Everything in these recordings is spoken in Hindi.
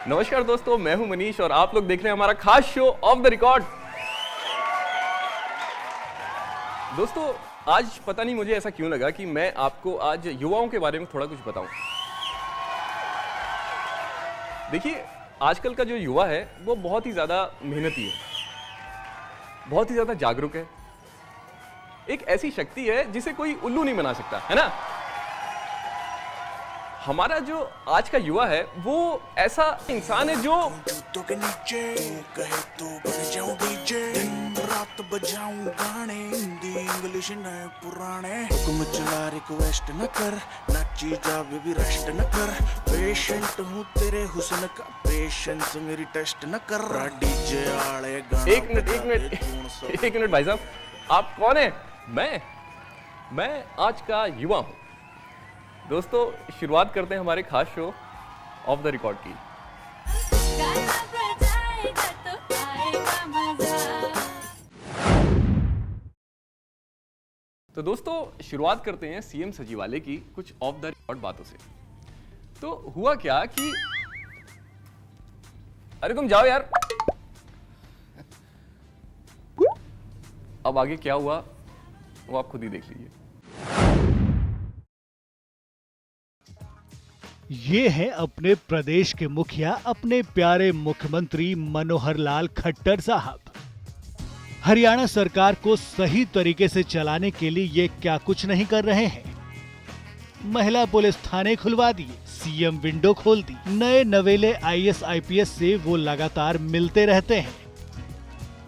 नमस्कार दोस्तों, मैं हूं मनीष और आप लोग देख रहे हैं हमारा खास शो ऑफ द रिकॉर्ड। दोस्तों, आज पता नहीं मुझे ऐसा क्यों लगा कि मैं आपको आज युवाओं के बारे में थोड़ा कुछ बताऊं। देखिए, आजकल का जो युवा है वो बहुत ही ज्यादा मेहनती है, बहुत ही ज्यादा जागरूक है, एक ऐसी शक्ति है जिसे कोई उल्लू नहीं बना सकता, है ना। हमारा जो आज का युवा है वो ऐसा इंसान है जो जूतों के नीचे कहे तो बन जाऊं डीजे, दिन रात बजाऊं गाने, हिंदी इंग्लिश नए पुराने, हुक्म चला रिक्वेस्ट न कर, नाची जा बेबी रेस्ट न कर, पेशेंट हूँ तेरे हुस्न का, पेशेंस मेरी टेस्ट न कर, डीजे आले गाना। एक मिनट भाई साहब, आप कौन है? मैं आज का युवा हूँ। दोस्तों, शुरुआत करते हैं हमारे खास शो ऑफ द रिकॉर्ड की। तो दोस्तों, शुरुआत करते हैं सीएम सचिवालय की कुछ ऑफ द रिकॉर्ड बातों से। तो हुआ क्या कि अरे तुम जाओ यार। अब आगे क्या हुआ वो आप खुद ही देख लीजिए। ये है अपने प्रदेश के मुखिया, अपने प्यारे मुख्यमंत्री मनोहर लाल खट्टर साहब। हरियाणा सरकार को सही तरीके से चलाने के लिए ये क्या कुछ नहीं कर रहे हैं। महिला पुलिस थाने खुलवा दिए, सीएम विंडो खोल दी, नए नवेले आईएएस आईपीएस से वो लगातार मिलते रहते हैं।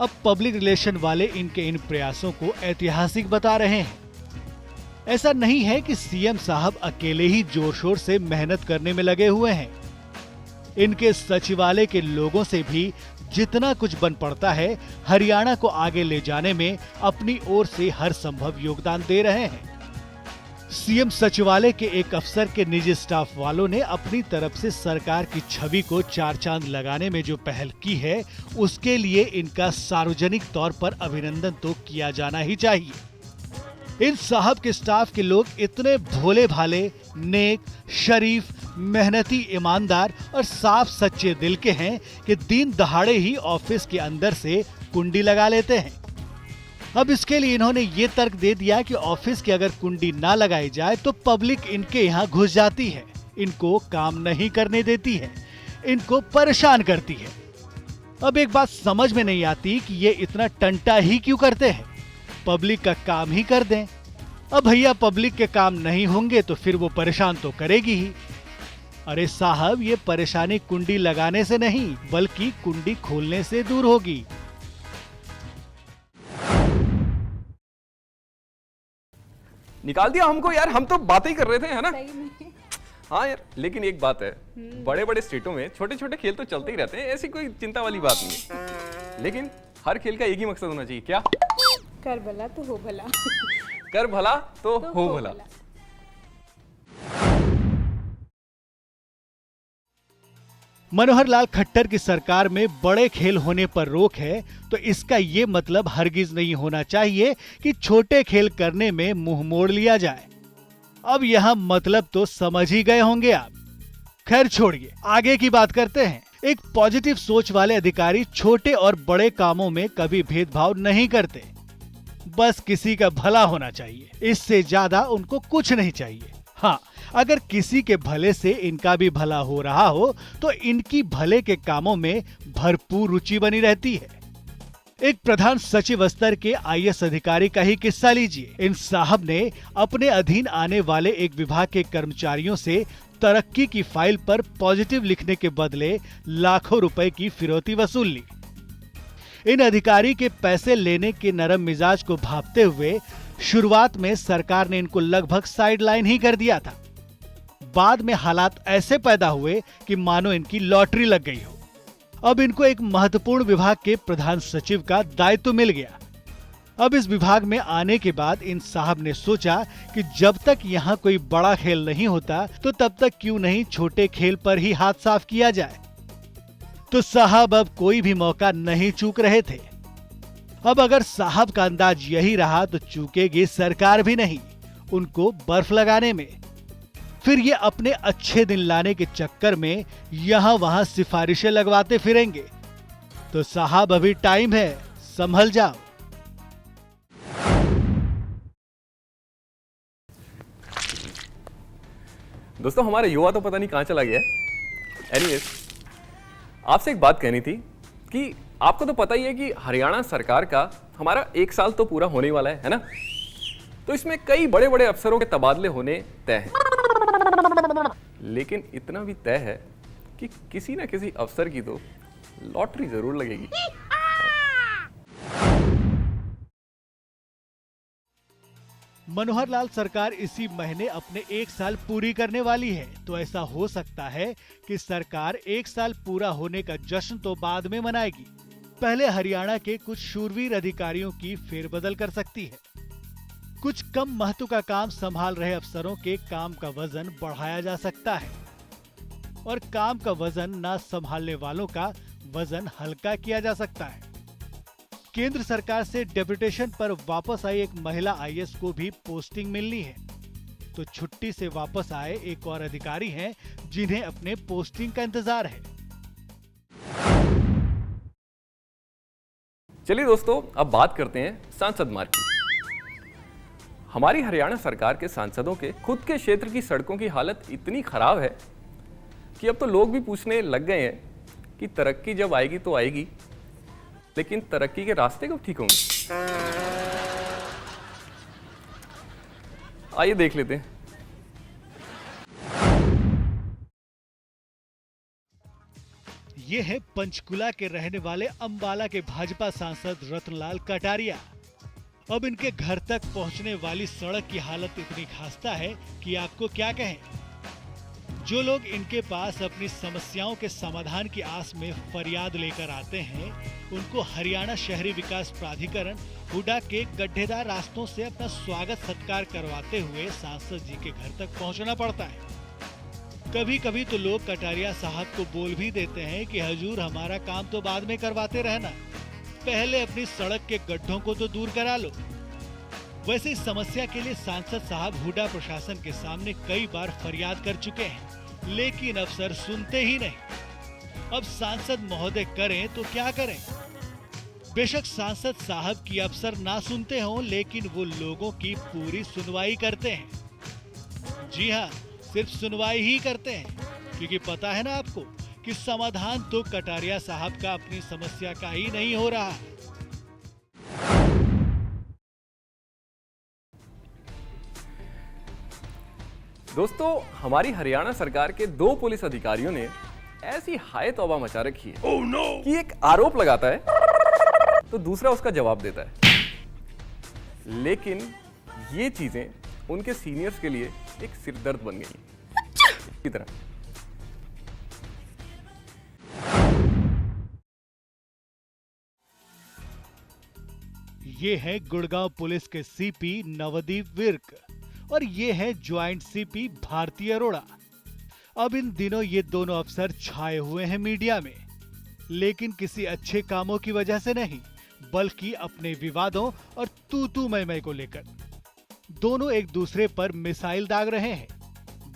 अब पब्लिक रिलेशन वाले इनके इन प्रयासों को ऐतिहासिक बता रहे हैं। ऐसा नहीं है कि सीएम साहब अकेले ही जोर शोर से मेहनत करने में लगे हुए हैं। इनके सचिवालय के लोगों से भी जितना कुछ बन पड़ता है, हरियाणा को आगे ले जाने में अपनी ओर से हर संभव योगदान दे रहे हैं। सीएम सचिवालय के एक अफसर के निजी स्टाफ वालों ने अपनी तरफ से सरकार की छवि को चार चांद लगाने में जो पहल की है, उसके लिए इनका सार्वजनिक तौर पर अभिनंदन तो किया जाना ही चाहिए। इन साहब के स्टाफ के लोग इतने भोले भाले, नेक, शरीफ, मेहनती, ईमानदार और साफ सच्चे दिल के हैं कि दिन दहाड़े ही ऑफिस के अंदर से कुंडी लगा लेते हैं। अब इसके लिए इन्होंने ये तर्क दे दिया कि ऑफिस की अगर कुंडी ना लगाई जाए तो पब्लिक इनके यहाँ घुस जाती है, इनको काम नहीं करने देती है, इनको परेशान करती है। अब एक बात समझ में नहीं आती कि ये इतना टंटा ही क्यों करते हैं। पब्लिक का काम ही कर दें। अब भैया पब्लिक के काम नहीं होंगे तो फिर वो परेशान तो करेगी ही। अरे साहब, ये परेशानी कुंडी लगाने से नहीं बल्कि कुंडी खोलने से दूर होगी। निकाल दिया हमको यार, हम तो बातें ही कर रहे थे, है ना। हाँ यार, लेकिन एक बात है, बड़े बड़े स्टेटों में छोटे छोटे खेल तो चलते ही रहते हैं, ऐसी कोई चिंता वाली बात नहीं है। लेकिन हर खेल का एक ही मकसद होना चाहिए, क्या? कर भला तो हो भला। कर भला तो हो भला। मनोहर लाल खट्टर की सरकार में बड़े खेल होने पर रोक है, तो इसका ये मतलब हरगिज नहीं होना चाहिए कि छोटे खेल करने में मुंह मोड़ लिया जाए। अब यहाँ मतलब तो समझ ही गए होंगे आप। खैर छोड़िए, आगे की बात करते हैं। एक पॉजिटिव सोच वाले अधिकारी छोटे और बड़े कामों में कभी भेदभाव नहीं करते। बस किसी का भला होना चाहिए, इससे ज्यादा उनको कुछ नहीं चाहिए। हाँ, अगर किसी के भले से इनका भी भला हो रहा हो तो इनकी भले के कामों में भरपूर रुचि बनी रहती है। एक प्रधान सचिव स्तर के आईएएस अधिकारी का ही किस्सा लीजिए। इन साहब ने अपने अधीन आने वाले एक विभाग के कर्मचारियों से तरक्की की फाइल पर पॉजिटिव लिखने के बदले लाखों रुपए की फिरौती वसूल ली। इन अधिकारी के पैसे लेने के नरम मिजाज को भांपते हुए शुरुआत में सरकार ने इनको लगभग साइडलाइन ही कर दिया था। बाद में हालात ऐसे पैदा हुए कि मानो इनकी लॉटरी लग गई हो। अब इनको एक महत्वपूर्ण विभाग के प्रधान सचिव का दायित्व मिल गया। अब इस विभाग में आने के बाद इन साहब ने सोचा कि जब तक यहाँ कोई बड़ा खेल नहीं होता तो तब तक क्यों नहीं छोटे खेल पर ही हाथ साफ किया जाए। तो साहब अब कोई भी मौका नहीं चूक रहे थे। अब अगर साहब का अंदाज यही रहा तो चूकेगी सरकार भी नहीं उनको बर्फ लगाने में। फिर ये अपने अच्छे दिन लाने के चक्कर में यहां वहां सिफारिशें लगवाते फिरेंगे। तो साहब अभी टाइम है, संभल जाओ। दोस्तों हमारा युवा तो पता नहीं कहां चला गया है। एनीवेज, आपसे एक बात कहनी थी कि आपको तो पता ही है कि हरियाणा सरकार का हमारा 1 साल तो पूरा होने वाला है ना? तो इसमें कई बड़े बड़े अफसरों के तबादले होने तय हैं। लेकिन इतना भी तय है कि किसी न किसी अफसर की तो लॉटरी जरूर लगेगी। मनोहर लाल सरकार इसी महीने अपने 1 साल पूरी करने वाली है। तो ऐसा हो सकता है कि सरकार 1 साल पूरा होने का जश्न तो बाद में मनाएगी। पहले हरियाणा के कुछ शूरवीर अधिकारियों की फेरबदल कर सकती है। कुछ कम महत्व का काम संभाल रहे अफसरों के काम का वजन बढ़ाया जा सकता है और काम का वजन न संभालने वालों का वजन हल्का किया जा सकता है। केंद्र सरकार से डेपुटेशन पर वापस आई एक महिला आईएएस को भी पोस्टिंग मिलनी है। तो छुट्टी से वापस आए एक और अधिकारी हैं जिन्हें अपने पोस्टिंग का इंतजार है। चलिए दोस्तों, अब बात करते हैं सांसद मार्ग की। हमारी हरियाणा सरकार के सांसदों के खुद के क्षेत्र की सड़कों की हालत इतनी खराब है कि अब तो लोग भी पूछने लग गए हैं कि तरक्की जब आएगी तो आएगी, लेकिन तरक्की के रास्ते कब ठीक होंगे? आइए देख लेते हैं। ये है पंचकुला के रहने वाले अंबाला के भाजपा सांसद रत्नलाल कटारिया। अब इनके घर तक पहुंचने वाली सड़क की हालत इतनी खस्ता है कि आपको क्या कहें। जो लोग इनके पास अपनी समस्याओं के समाधान की आस में फरियाद लेकर आते हैं, उनको हरियाणा शहरी विकास प्राधिकरण हुडा के गड्ढेदार रास्तों से अपना स्वागत सत्कार करवाते हुए सांसद जी के घर तक पहुंचना पड़ता है। कभी कभी तो लोग कटारिया साहब को बोल भी देते हैं कि हजूर हमारा काम तो बाद में करवाते रहना, पहले अपनी सड़क के गड्ढों को तो दूर करा लो। वैसे इस समस्या के लिए सांसद साहब हुडा प्रशासन के सामने कई बार फरियाद कर चुके हैं, लेकिन अफसर सुनते ही नहीं। अब सांसद महोदय करें तो क्या करें? बेशक सांसद साहब की अफसर ना सुनते हों, लेकिन वो लोगों की पूरी सुनवाई करते हैं। जी हाँ, सिर्फ सुनवाई ही करते हैं, क्योंकि पता है ना आपको कि समाधान तो कटारिया साहब का अपनी समस्या का ही नहीं हो रहा। दोस्तों, हमारी हरियाणा सरकार के 2 पुलिस अधिकारियों ने ऐसी हाय तौबा मचा रखी है कि एक आरोप लगाता है तो दूसरा उसका जवाब देता है। लेकिन ये चीजें उनके सीनियर्स के लिए एक सिरदर्द बन गई की तरह। ये है गुड़गांव पुलिस के सीपी नवदीप विर्क और ये है ज्वाइंट सीपी भारती अरोड़ा। अब इन दिनों ये दोनों अफसर छाए हुए हैं मीडिया में, लेकिन किसी अच्छे कामों की वजह से नहीं, बल्कि अपने विवादों और तू मैं को लेकर। दोनों एक दूसरे पर मिसाइल दाग रहे हैं।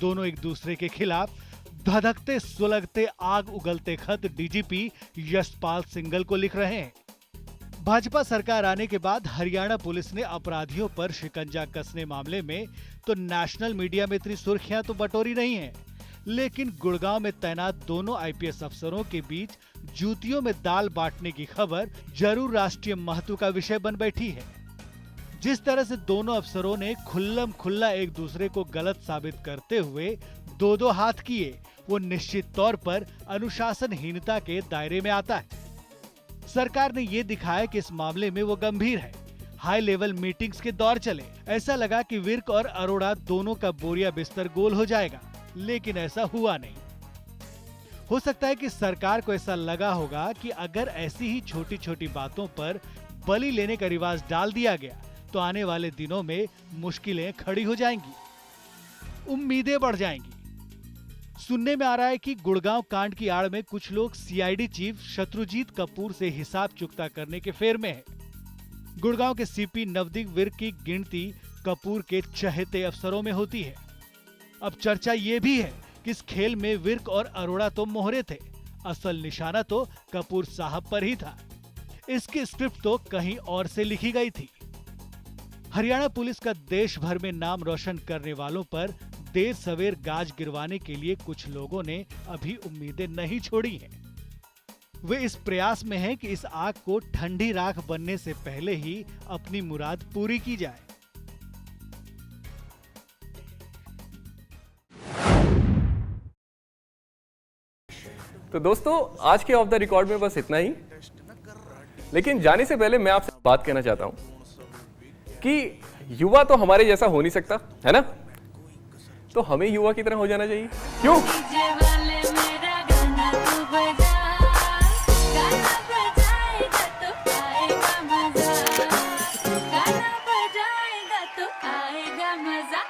दोनों एक दूसरे के खिलाफ धधकते सुलगते आग उगलते खत डीजीपी यशपाल सिंघल को लिख रहे हैं। भाजपा सरकार आने के बाद हरियाणा पुलिस ने अपराधियों पर शिकंजा कसने मामले में तो नेशनल मीडिया में इतनी सुर्खियां तो बटोरी नहीं है, लेकिन गुड़गांव में तैनात दोनों आईपीएस अफसरों के बीच जूतियों में दाल बांटने की खबर जरूर राष्ट्रीय महत्व का विषय बन बैठी है। जिस तरह से दोनों अफसरों ने खुल्लम खुल्ला एक दूसरे को गलत साबित करते हुए दो हाथ किए, वो निश्चित तौर पर अनुशासनहीनता के दायरे में आता है। सरकार ने ये दिखाया कि इस मामले में वो गंभीर है। हाई लेवल मीटिंग्स के दौर चले, ऐसा लगा कि विर्क और अरोड़ा दोनों का बोरिया बिस्तर गोल हो जाएगा, लेकिन ऐसा हुआ नहीं। हो सकता है कि सरकार को ऐसा लगा होगा कि अगर ऐसी ही छोटी छोटी बातों पर बलि लेने का रिवाज डाल दिया गया तो आने वाले दिनों में मुश्किलें खड़ी हो जाएंगी, उम्मीदें बढ़ जाएंगी। सुनने में आ रहा है कि गुड़गांव कांड की आड़ में कुछ लोग सीआईडी चीफ शत्रुजीत कपूर से हिसाब चुकता करने के फेर में है। गुड़गांव के सीपी नवदीप विर्क की गिनती कपूर के चहेते अफसरों में होती है। अब चर्चा ये भी है कि इस खेल में विर्क और अरोड़ा तो मोहरे थे, असल निशाना तो कपूर साहब पर ही था। इसकी स्क्रिप्ट तो कहीं और से लिखी गई थी। हरियाणा पुलिस का देश भर में नाम रोशन करने वालों पर देर सवेर गाज गिरवाने के लिए कुछ लोगों ने अभी उम्मीदें नहीं छोड़ी हैं। वे इस प्रयास में हैं कि इस आग को ठंडी राख बनने से पहले ही अपनी मुराद पूरी की जाए। तो दोस्तों, आज के ऑफ द रिकॉर्ड में बस इतना ही। लेकिन जाने से पहले मैं आपसे बात कहना चाहता हूं कि युवा तो हमारे जैसा हो नहीं सकता, है ना? तो हमें युवा की तरह हो जाना चाहिए। क्यों? आएगा मजा।